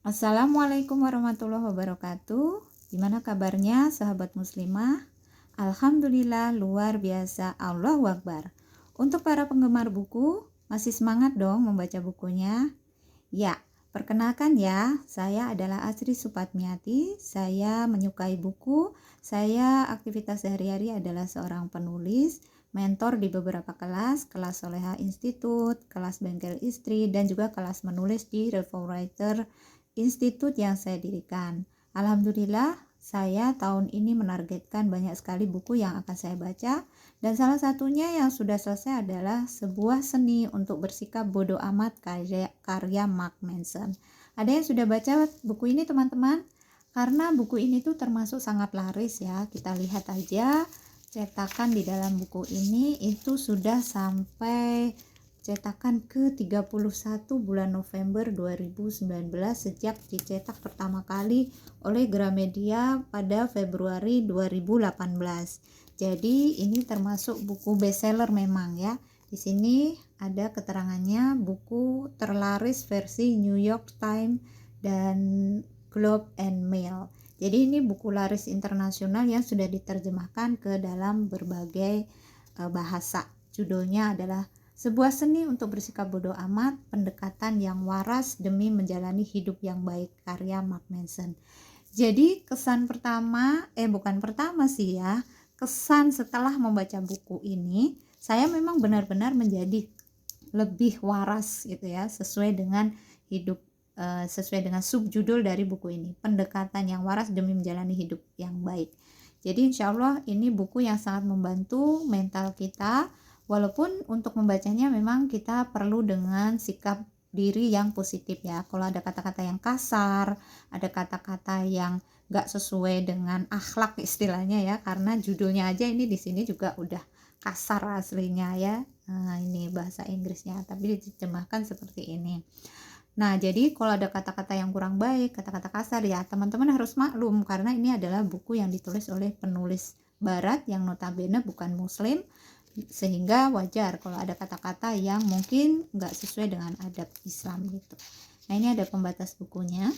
Assalamualaikum warahmatullahi wabarakatuh. Gimana kabarnya sahabat muslimah? Alhamdulillah luar biasa, Allahu Akbar. Untuk para penggemar buku, masih semangat dong membaca bukunya? Ya, perkenalkan ya, saya adalah Asri Supatmiati. Saya menyukai buku. Saya aktivitas sehari-hari adalah seorang penulis, mentor di beberapa kelas Soleha Institute, kelas Bengkel Istri, dan juga kelas menulis di Revo Writer Institute yang saya dirikan. Alhamdulillah, saya tahun ini menargetkan banyak sekali buku yang akan saya baca, dan salah satunya yang sudah selesai adalah Sebuah Seni untuk Bersikap Bodoh Amat karya Mark Manson. Ada yang sudah baca buku ini teman-teman? Karena buku ini tuh termasuk sangat laris ya. Kita lihat aja cetakan di dalam buku ini itu sudah sampai cetakan ke-31 bulan November 2019 sejak dicetak pertama kali oleh Gramedia pada Februari 2018. Jadi ini termasuk buku bestseller memang ya. Di sini ada keterangannya buku terlaris versi New York Times dan Globe and Mail. Jadi ini buku laris internasional yang sudah diterjemahkan ke dalam berbagai bahasa. Judulnya adalah Sebuah Seni untuk Bersikap Bodoh Amat, Pendekatan yang Waras Demi Menjalani Hidup yang Baik, karya Mark Manson. Jadi kesan pertama, bukan pertama sih ya, kesan setelah membaca buku ini, saya memang benar-benar menjadi lebih waras gitu ya, sesuai dengan hidup, sesuai dengan subjudul dari buku ini, Pendekatan yang Waras Demi Menjalani Hidup yang Baik. Jadi insya Allah ini buku yang sangat membantu mental kita. Walaupun untuk membacanya memang kita perlu dengan sikap diri yang positif ya. Kalau ada kata-kata yang kasar, ada kata-kata yang gak sesuai dengan akhlak istilahnya ya, karena judulnya aja ini di sini juga udah kasar aslinya ya. Nah, ini bahasa Inggrisnya, tapi diterjemahkan seperti ini. Nah, jadi kalau ada kata-kata yang kurang baik, kata-kata kasar ya, teman-teman harus maklum karena ini adalah buku yang ditulis oleh penulis barat yang notabene bukan muslim, sehingga wajar kalau ada kata-kata yang mungkin nggak sesuai dengan adab Islam gitu. Nah, ini ada pembatas bukunya.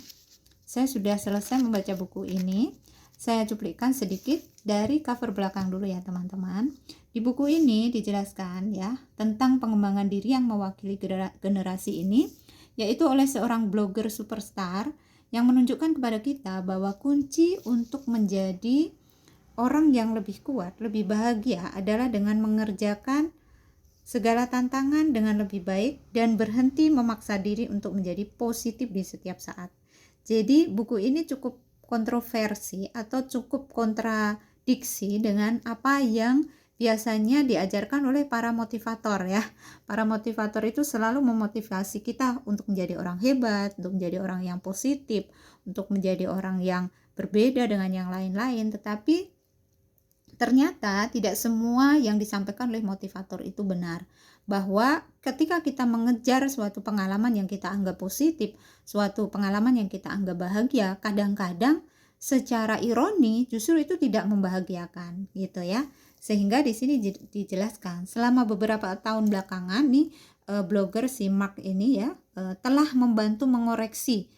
Saya sudah selesai membaca buku ini. Saya cuplikan sedikit dari cover belakang dulu ya teman-teman. Di buku ini dijelaskan ya tentang pengembangan diri yang mewakili generasi ini, yaitu oleh seorang blogger superstar yang menunjukkan kepada kita bahwa kunci untuk menjadi orang yang lebih kuat, lebih bahagia adalah dengan mengerjakan segala tantangan dengan lebih baik dan berhenti memaksa diri untuk menjadi positif di setiap saat. Jadi buku ini cukup kontroversi atau cukup kontradiksi dengan apa yang biasanya diajarkan oleh para motivator ya. Para motivator itu selalu memotivasi kita untuk menjadi orang hebat, untuk menjadi orang yang positif, untuk menjadi orang yang berbeda dengan yang lain-lain, tetapi ternyata tidak semua yang disampaikan oleh motivator itu benar. Bahwa ketika kita mengejar suatu pengalaman yang kita anggap positif, suatu pengalaman yang kita anggap bahagia, kadang-kadang secara ironi justru itu tidak membahagiakan gitu ya. Sehingga di sini dijelaskan selama beberapa tahun belakangan nih blogger si Mark ini ya telah membantu mengoreksi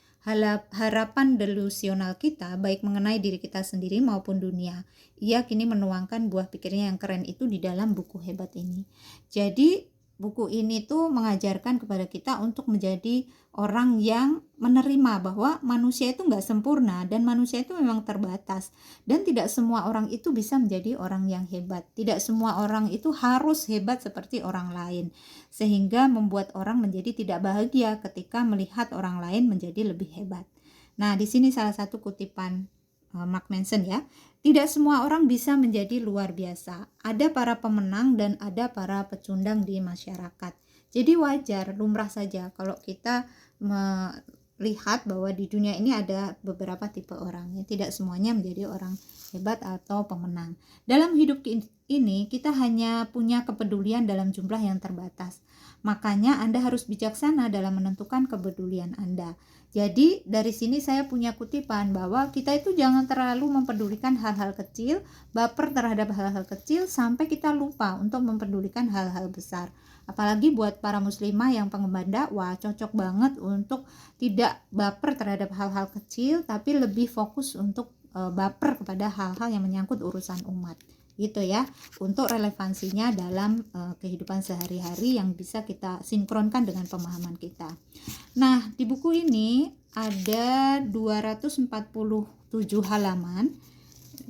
harapan delusional kita baik mengenai diri kita sendiri maupun dunia. Ia kini menuangkan buah pikirnya yang keren itu di dalam buku hebat ini. Jadi buku ini tuh mengajarkan kepada kita untuk menjadi orang yang menerima bahwa manusia itu nggak sempurna dan manusia itu memang terbatas, dan tidak semua orang itu bisa menjadi orang yang hebat. Tidak semua orang itu harus hebat seperti orang lain, sehingga membuat orang menjadi tidak bahagia ketika melihat orang lain menjadi lebih hebat. Nah, di sini salah satu kutipan Mark Manson ya. Tidak semua orang bisa menjadi luar biasa. Ada para pemenang dan ada para pecundang di masyarakat. Jadi wajar, lumrah saja kalau kita melihat bahwa di dunia ini ada beberapa tipe orang ya. Tidak semuanya menjadi orang hebat atau pemenang. Dalam hidup ini kita hanya punya kepedulian dalam jumlah yang terbatas. Makanya Anda harus bijaksana dalam menentukan kepedulian Anda. Jadi dari sini saya punya kutipan bahwa kita itu jangan terlalu mempedulikan hal-hal kecil, baper terhadap hal-hal kecil sampai kita lupa untuk mempedulikan hal-hal besar. Apalagi buat para muslimah yang pengemban dakwah, cocok banget untuk tidak baper terhadap hal-hal kecil, tapi lebih fokus untuk baper kepada hal-hal yang menyangkut urusan umat, gitu ya, untuk relevansinya dalam kehidupan sehari-hari yang bisa kita sinkronkan dengan pemahaman kita. Nah, di buku ini ada 247 halaman.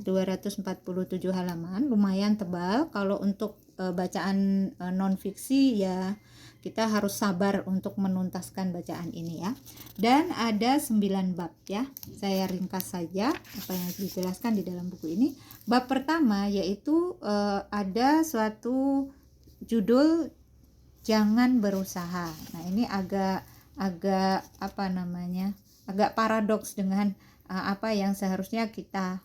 247 halaman, lumayan tebal. Kalau untuk bacaan non fiksi ya kita harus sabar untuk menuntaskan bacaan ini ya. Dan ada 9 bab ya. Saya ringkas saja apa yang dijelaskan di dalam buku ini. Bab pertama yaitu ada suatu judul jangan berusaha. Nah, ini agak agak paradoks dengan apa yang seharusnya kita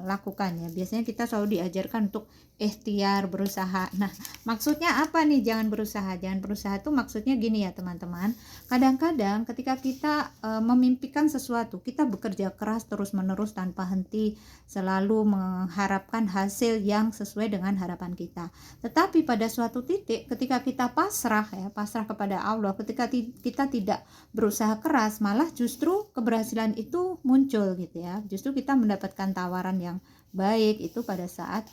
lakukan ya. Biasanya kita selalu diajarkan untuk ikhtiar, berusaha. Nah, maksudnya apa nih jangan berusaha? Jangan berusaha itu maksudnya gini ya teman-teman. Kadang-kadang ketika kita memimpikan sesuatu, kita bekerja keras terus-menerus tanpa henti, selalu mengharapkan hasil yang sesuai dengan harapan kita. Tetapi pada suatu titik ketika kita pasrah kepada Allah, ketika kita tidak berusaha keras, malah justru keberhasilan itu muncul gitu ya. Justru kita mendapatkan tawaran yang baik itu pada saat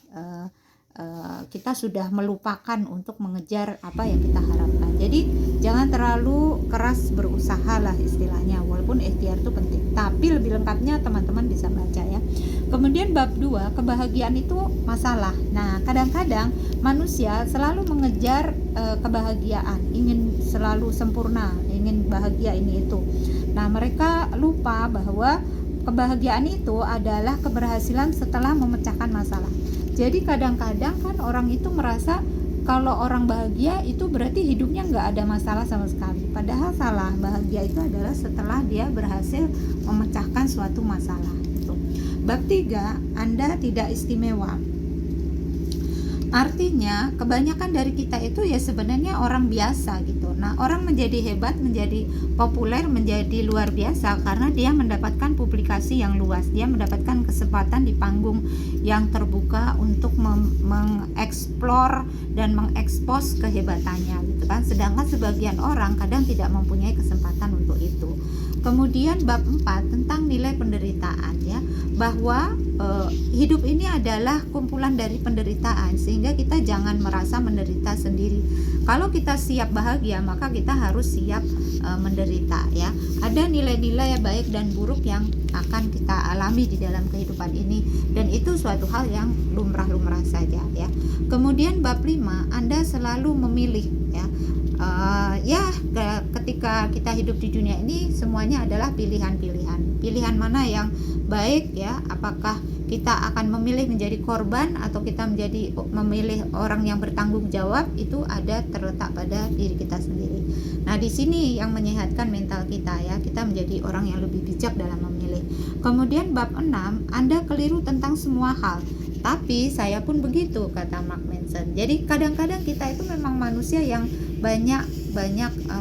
kita sudah melupakan untuk mengejar apa yang kita harapkan. Jadi jangan terlalu keras berusaha lah istilahnya, walaupun ikhtiar itu penting, tapi lebih lengkapnya teman-teman bisa baca ya. Kemudian bab 2, kebahagiaan itu masalah. Nah, kadang-kadang manusia selalu mengejar kebahagiaan, ingin selalu sempurna, ingin bahagia ini itu. Nah, mereka lupa bahwa kebahagiaan itu adalah keberhasilan setelah memecahkan masalah. Jadi kadang-kadang kan orang itu merasa kalau orang bahagia itu berarti hidupnya nggak ada masalah sama sekali. Padahal salah, bahagia itu adalah setelah dia berhasil memecahkan suatu masalah. Gitu. Bab 3, Anda tidak istimewa. Artinya kebanyakan dari kita itu ya sebenarnya orang biasa gitu. Nah, orang menjadi hebat, menjadi populer, menjadi luar biasa karena dia mendapatkan publikasi yang luas. Dia mendapatkan kesempatan di panggung yang terbuka untuk mengeksplor dan mengekspos kehebatannya gitu kan. Sedangkan sebagian orang kadang tidak mempunyai kesempatan untuk itu. Kemudian bab 4 tentang nilai penderitaan ya, bahwa hidup ini adalah kumpulan dari penderitaan, sehingga kita jangan merasa menderita sendiri. Kalau kita siap bahagia, maka kita harus siap menderita ya. Ada nilai-nilai baik dan buruk yang akan kita alami di dalam kehidupan ini, dan itu suatu hal yang lumrah-lumrah saja ya. Kemudian bab 5, Anda selalu memilih ya. Ketika kita hidup di dunia ini semuanya adalah pilihan-pilihan. Pilihan mana yang baik ya? Apakah kita akan memilih menjadi korban atau kita memilih orang yang bertanggung jawab? Itu ada terletak pada diri kita sendiri. Nah, di sini yang menyehatkan mental kita ya. Kita menjadi orang yang lebih bijak dalam memilih. Kemudian bab 6, Anda keliru tentang semua hal. Tapi saya pun begitu, kata Mark Manson. Jadi kadang-kadang kita itu memang manusia yang banyak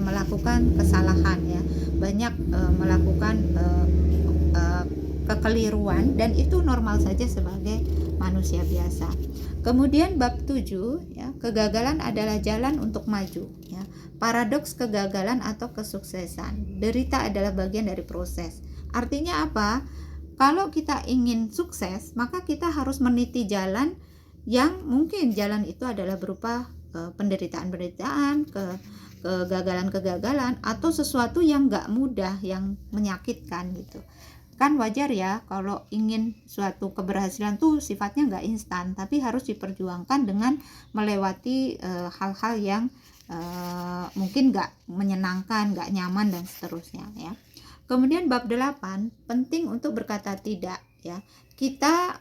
melakukan kesalahan ya, banyak melakukan kekeliruan, dan itu normal saja sebagai manusia biasa. Kemudian bab 7 ya, kegagalan adalah jalan untuk maju ya. Paradoks kegagalan atau kesuksesan. Derita adalah bagian dari proses. Artinya apa? Kalau kita ingin sukses, maka kita harus meniti jalan yang mungkin jalan itu adalah berupa penderitaan-penderitaan, kegagalan-kegagalan, atau sesuatu yang gak mudah, yang menyakitkan gitu. Kan wajar ya kalau ingin suatu keberhasilan tuh sifatnya gak instan, tapi harus diperjuangkan dengan melewati hal-hal yang mungkin gak menyenangkan, gak nyaman, dan seterusnya ya. Kemudian bab 8, penting untuk berkata tidak ya. Kita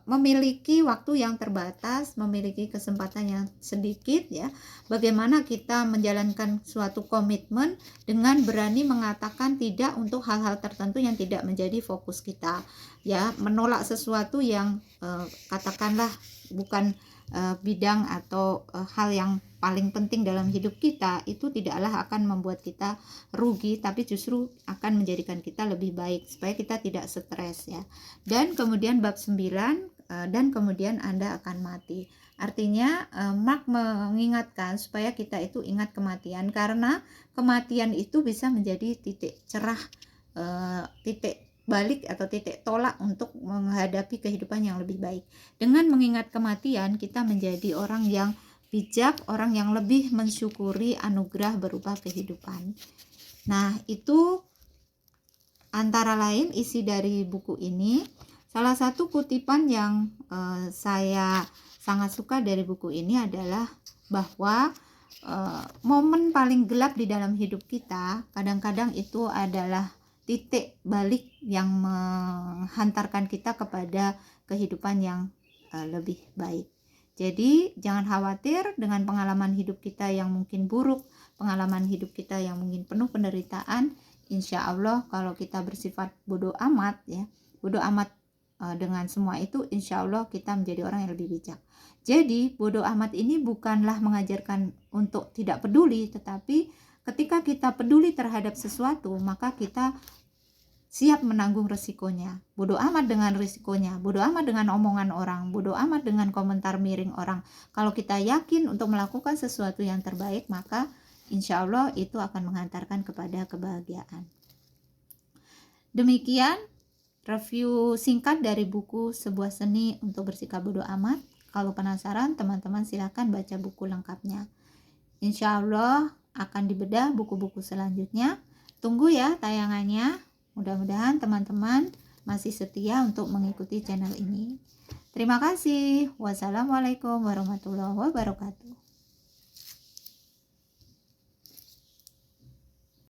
memiliki waktu yang terbatas, memiliki kesempatan yang sedikit ya. Bagaimana kita menjalankan suatu komitmen dengan berani mengatakan tidak untuk hal-hal tertentu yang tidak menjadi fokus kita ya, menolak sesuatu yang katakanlah bukan bidang atau hal yang paling penting dalam hidup kita, itu tidaklah akan membuat kita rugi, tapi justru akan menjadikan kita lebih baik supaya kita tidak stres ya. Dan kemudian bab 9, dan kemudian Anda akan mati. Artinya Mark mengingatkan supaya kita itu ingat kematian, karena kematian itu bisa menjadi titik cerah, titik balik atau titik tolak untuk menghadapi kehidupan yang lebih baik. Dengan mengingat kematian, kita menjadi orang yang bijak, orang yang lebih mensyukuri anugerah berupa kehidupan. Nah, itu antara lain isi dari buku ini. Salah satu kutipan yang saya sangat suka dari buku ini adalah bahwa momen paling gelap di dalam hidup kita kadang-kadang itu adalah titik balik yang menghantarkan kita kepada kehidupan yang lebih baik. Jadi jangan khawatir dengan pengalaman hidup kita yang mungkin buruk, pengalaman hidup kita yang mungkin penuh penderitaan. Insya Allah kalau kita bersifat bodoh amat ya, bodoh amat dengan semua itu, insya Allah kita menjadi orang yang lebih bijak. Jadi bodoh amat ini bukanlah mengajarkan untuk tidak peduli, tetapi ketika kita peduli terhadap sesuatu, maka kita siap menanggung resikonya. Bodoh amat dengan resikonya, bodoh amat dengan omongan orang, bodoh amat dengan komentar miring orang. Kalau kita yakin untuk melakukan sesuatu yang terbaik, maka insya Allah itu akan menghantarkan kepada kebahagiaan. Demikian review singkat dari buku Sebuah Seni untuk Bersikap Bodoh Amat. Kalau penasaran, teman-teman silakan baca buku lengkapnya. Insya Allah akan dibedah buku-buku selanjutnya. Tunggu ya tayangannya. Mudah-mudahan teman-teman masih setia untuk mengikuti channel ini. Terima kasih. Wassalamualaikum warahmatullahi wabarakatuh.